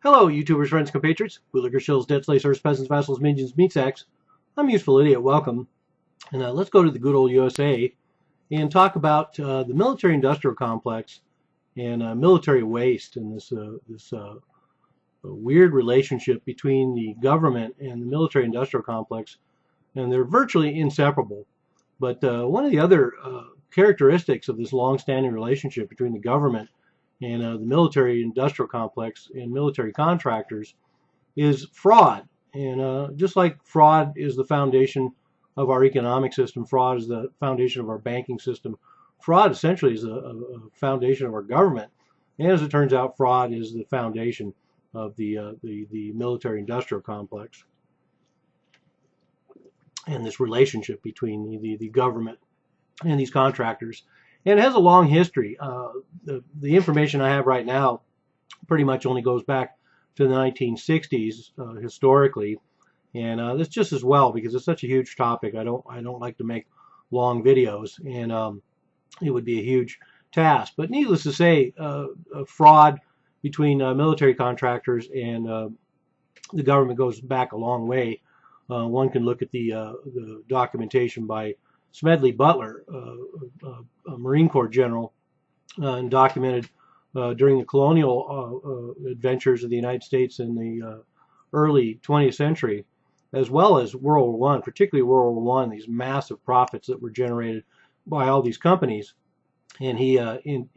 Hello, YouTubers, friends, compatriots, bootlickers, shills, debt slayers, peasants, vassals, minions, meat sacks. I'm Useful Idiot. Welcome. And let's go to the good old USA and talk about the military-industrial complex and military waste and this weird relationship between the government and the military-industrial complex. And they're virtually inseparable. But one of the other characteristics of this long-standing relationship between the government and the military-industrial complex and military contractors is fraud. And just like fraud is the foundation of our economic system, fraud is the foundation of our banking system, fraud essentially is a foundation of our government. And as it turns out, fraud is the foundation of the military-industrial complex and this relationship between the government and these contractors. And it has a long history. The information I have right now pretty much only goes back to the 1960s historically, and that's just as well because it's such a huge topic. I don't like to make long videos, and it would be a huge task. But needless to say, fraud between military contractors and the government goes back a long way. One can look at the documentation by Smedley Butler, a Marine Corps general, and documented during the colonial adventures of the United States in the early 20th century, as well as World War I, particularly World War I, these massive profits that were generated by all these companies. And he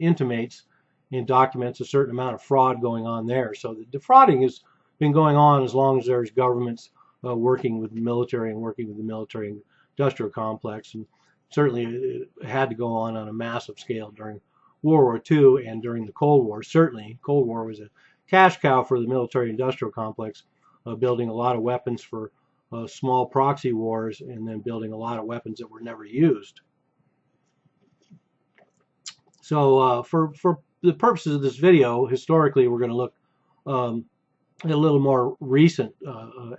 intimates and documents a certain amount of fraud going on there. So the defrauding has been going on as long as there's governments working with the military and working with the military industrial complex, and certainly it had to go on a massive scale during World War II and during the Cold War. Certainly, Cold War was a cash cow for the military-industrial complex, building a lot of weapons for small proxy wars and then building a lot of weapons that were never used. So for the purposes of this video, historically, we're going to look at a little more recent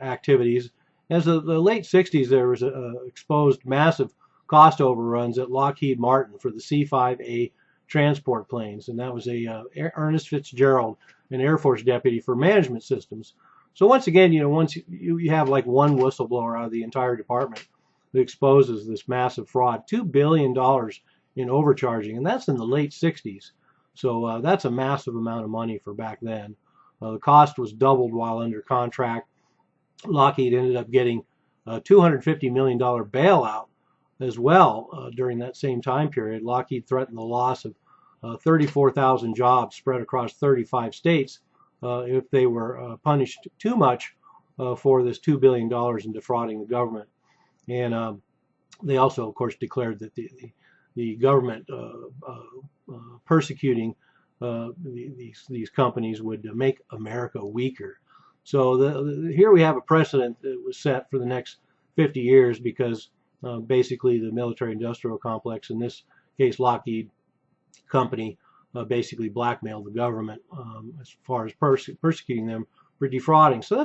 activities. As of the late 60s, there was exposed massive cost overruns at Lockheed Martin for the C-5A transport planes, and that was Ernest Fitzgerald, an Air Force deputy for management systems. So once again, once you have like one whistleblower out of the entire department that exposes this massive fraud, $2 billion in overcharging, and that's in the late 60s. So that's a massive amount of money for back then. The cost was doubled while under contract. Lockheed ended up getting a $250 million bailout as well during that same time period. Lockheed threatened the loss of 34,000 jobs spread across 35 states if they were punished too much for this $2 billion in defrauding the government. And they also, of course, declared that the government persecuting these companies would make America weaker. So here we have a precedent that was set for the next 50 years because basically the military-industrial complex, in this case Lockheed Company, basically blackmailed the government as far as persecuting them for defrauding. So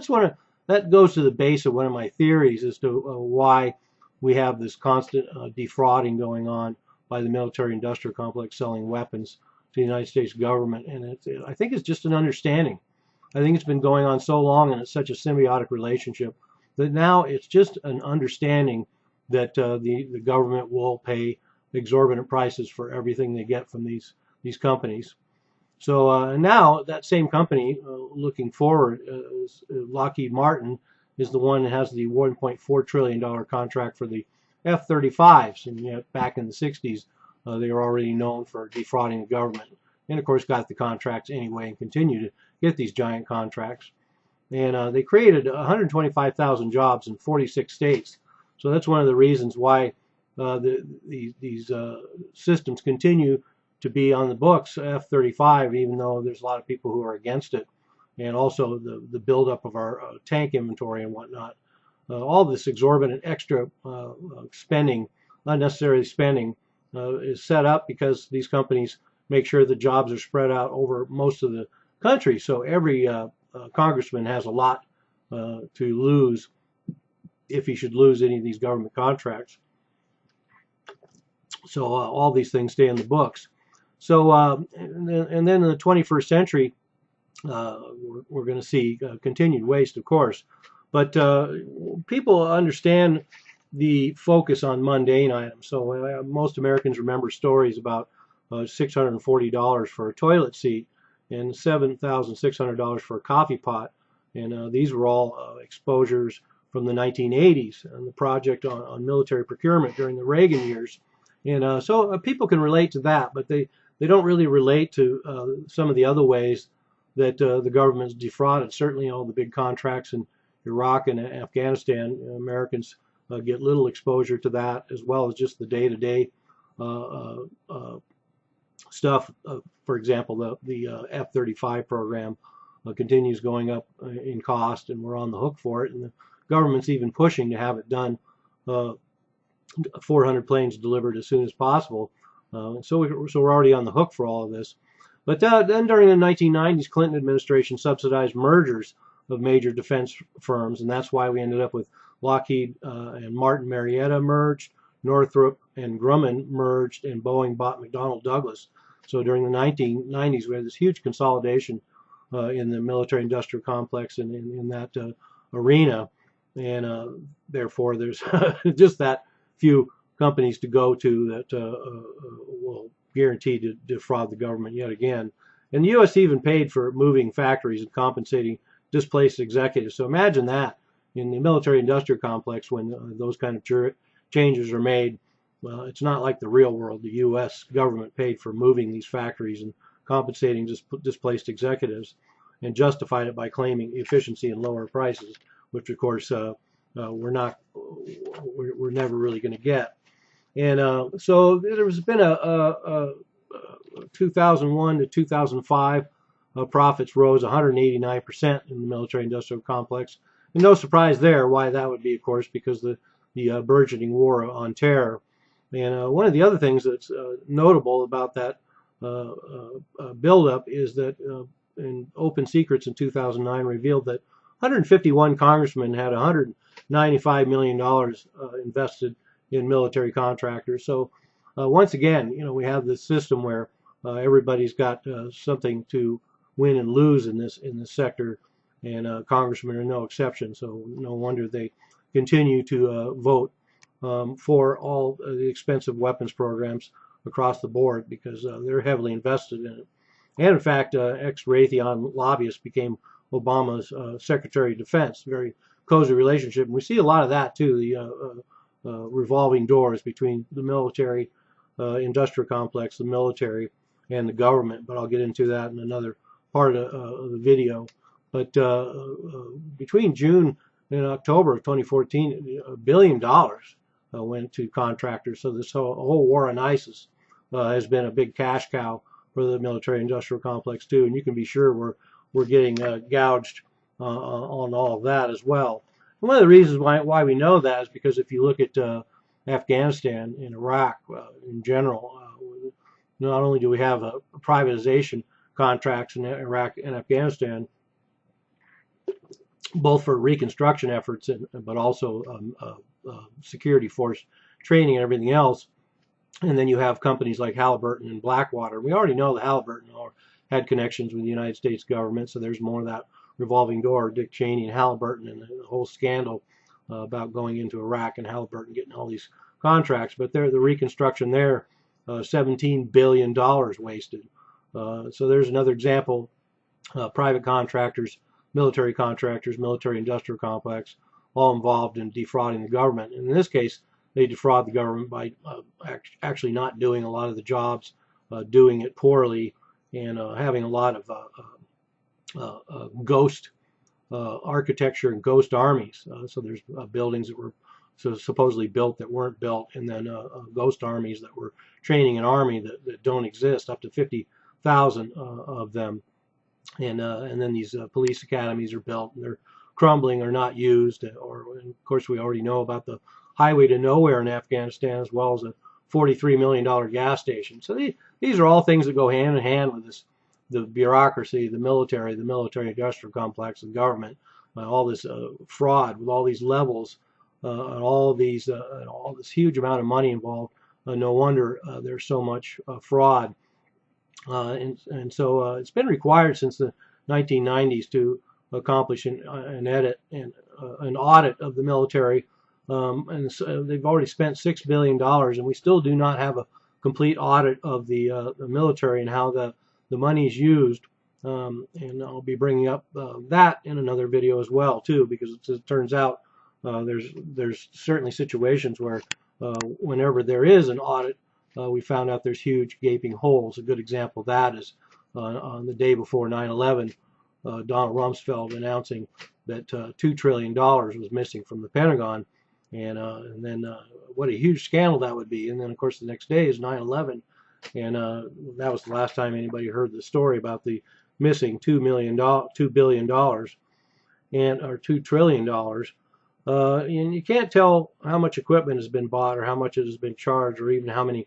that goes to the base of one of my theories as to why we have this constant defrauding going on by the military-industrial complex selling weapons to the United States government. And I think it's just an understanding. I think it's been going on so long and it's such a symbiotic relationship that now it's just an understanding that the government will pay exorbitant prices for everything they get from these companies. So now that same company, looking forward, Lockheed Martin is the one that has the $1.4 trillion contract for the F-35s. And yet back in the 60s, they were already known for defrauding the government. And of course got the contracts anyway and continue to get these giant contracts. And they created 125,000 jobs in 46 states. So that's one of the reasons why these systems continue to be on the books, F-35, even though there's a lot of people who are against it. And also the buildup of our tank inventory and whatnot. All this exorbitant extra spending, unnecessary spending, is set up because these companies make sure the jobs are spread out over most of the country. So every congressman has a lot to lose if he should lose any of these government contracts. So all these things stay in the books. So and then in the 21st century, we're going to see continued waste, of course. But people understand the focus on mundane items. So most Americans remember stories about $640 for a toilet seat and $7,600 for a coffee pot. And these were all exposures from the 1980s and the project on military procurement during the Reagan years. And so people can relate to that, but they don't really relate to some of the other ways that the government's defrauded. Certainly all the big contracts in Iraq and Afghanistan, Americans get little exposure to that, as well as just the day-to-day stuff. For example, the F-35 program continues going up in cost, and we're on the hook for it. And the government's even pushing to have it done, 400 planes delivered as soon as possible. So we're already on the hook for all of this. But then during the 1990s, Clinton administration subsidized mergers of major defense firms, and that's why we ended up with Lockheed and Martin Marietta merged, Northrop and Grumman merged, and Boeing bought McDonnell Douglas. So during the 1990s, we had this huge consolidation in the military-industrial complex and in that arena, and therefore there's just that few companies to go to that will guarantee to defraud the government yet again. And the U.S. even paid for moving factories and compensating displaced executives. So imagine that in the military-industrial complex when those kind of changes are made. Well, it's not like the real world. The U.S. government paid for moving these factories and compensating displaced executives, and justified it by claiming efficiency and lower prices, which of course we're never really going to get. And so there's been a 2001 to 2005 profits rose 189% in the military-industrial complex. And no surprise there why that would be, of course, because the burgeoning war on terror. And one of the other things that's notable about that buildup is that in Open Secrets in 2009 revealed that 151 congressmen had $195 million invested in military contractors. So once again, we have this system where everybody's got something to win and lose in this sector, and congressmen are no exception. So no wonder they continue to vote for all the expensive weapons programs across the board, because they're heavily invested in it. And in fact, ex-Raytheon lobbyist became Obama's Secretary of Defense. Very cozy relationship. And we see a lot of that too, the revolving doors between the military industrial complex, the military, and the government. But I'll get into that in another part of the video. But between June and October of 2014, $1 billion went to contractors. So this whole war on ISIS has been a big cash cow for the military-industrial complex too, and you can be sure we're getting gouged on all of that as well. And one of the reasons why we know that is because if you look at Afghanistan and Iraq in general, not only do we have privatization contracts in Iraq and Afghanistan, both for reconstruction efforts but also security force training and everything else. And then you have companies like Halliburton and Blackwater. We already know that Halliburton had connections with the United States government, so there's more of that revolving door, Dick Cheney and Halliburton, and the whole scandal about going into Iraq and Halliburton getting all these contracts. But the reconstruction there, $17 billion wasted. So there's another example. Private contractors, military industrial complex, all involved in defrauding the government. And in this case, they defraud the government by actually not doing a lot of the jobs, doing it poorly, and having a lot of ghost architecture and ghost armies. So there's buildings that were supposedly built that weren't built, and then ghost armies that were training an army that don't exist, up to 50,000 of them. And then these police academies are built, and they're crumbling or not used. And of course, we already know about the highway to nowhere in Afghanistan, as well as a $43 million gas station. So these are all things that go hand in hand with the bureaucracy, the military industrial complex, the government, all this fraud with all these levels, and all this huge amount of money involved. No wonder there's so much fraud. And so it's been required since the 1990s to accomplish an audit of the military. And so they've already spent $6 billion, and we still do not have a complete audit of the military and how the money is used. And I'll be bringing up that in another video as well too, because it turns out there's certainly situations where whenever there is an audit, we found out there's huge gaping holes. A good example of that is on the day before 9/11, Donald Rumsfeld announcing that $2 trillion was missing from the Pentagon, and then what a huge scandal that would be. And then of course the next day is 9/11, and that was the last time anybody heard the story about the missing $2 billion, and or $2 trillion. And you can't tell how much equipment has been bought or how much it has been charged or even how many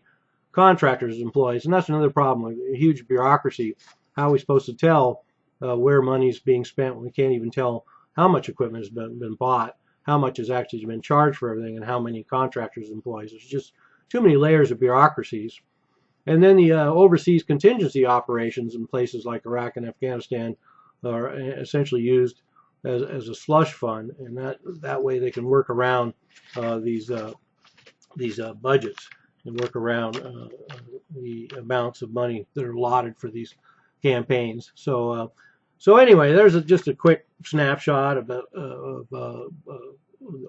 contractors employees. And that's another problem, a huge bureaucracy. How are we supposed to tell where money is being spent when we can't even tell how much equipment has been bought, how much has actually been charged for everything, and how many contractors employees? There's just too many layers of bureaucracies. And then the overseas contingency operations in places like Iraq and Afghanistan are essentially used as a slush fund, and that way they can work around these budgets and work around the amounts of money that are allotted for these campaigns. So anyway, there's just a quick snapshot of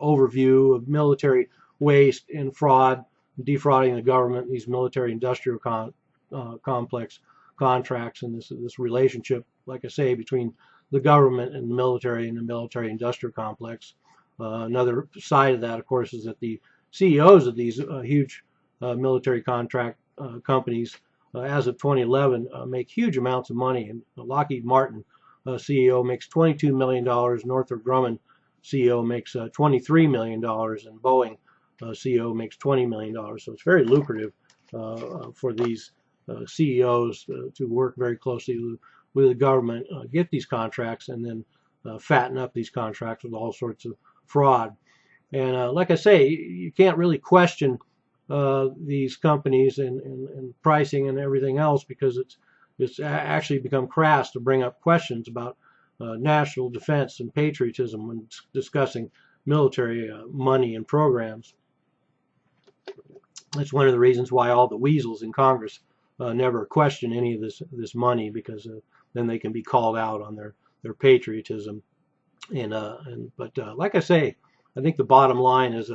overview of military waste and fraud, defrauding the government, these military-industrial complex contracts, and this relationship, like I say, between the government and the military-industrial complex. Another side of that, of course, is that the CEOs of these huge military contract companies, as of 2011, make huge amounts of money. And Lockheed Martin CEO makes $22 million, Northrop Grumman CEO makes $23 million, and Boeing CEO makes $20 million. So it's very lucrative for these CEOs to work very closely with the government, get these contracts, and then fatten up these contracts with all sorts of fraud. And like I say, you can't really question these companies and pricing and everything else, because it's actually become crass to bring up questions about national defense and patriotism when discussing military money and programs. That's one of the reasons why all the weasels in Congress never question any of this money, because then they can be called out on their patriotism. But like I say, I think the bottom line is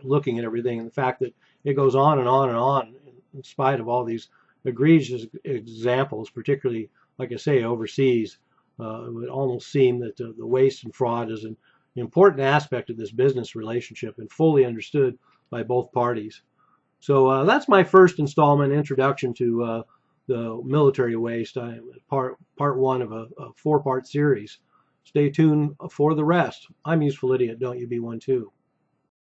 looking at everything and the fact that it goes on and on and on in spite of all these egregious examples, particularly, like I say, overseas. It would almost seem that the waste and fraud is an important aspect of this business relationship and fully understood by both parties. So that's my first installment, introduction to the military waste. Part one of a four-part series. Stay tuned for the rest. I'm Useful Idiot. Don't you be one too.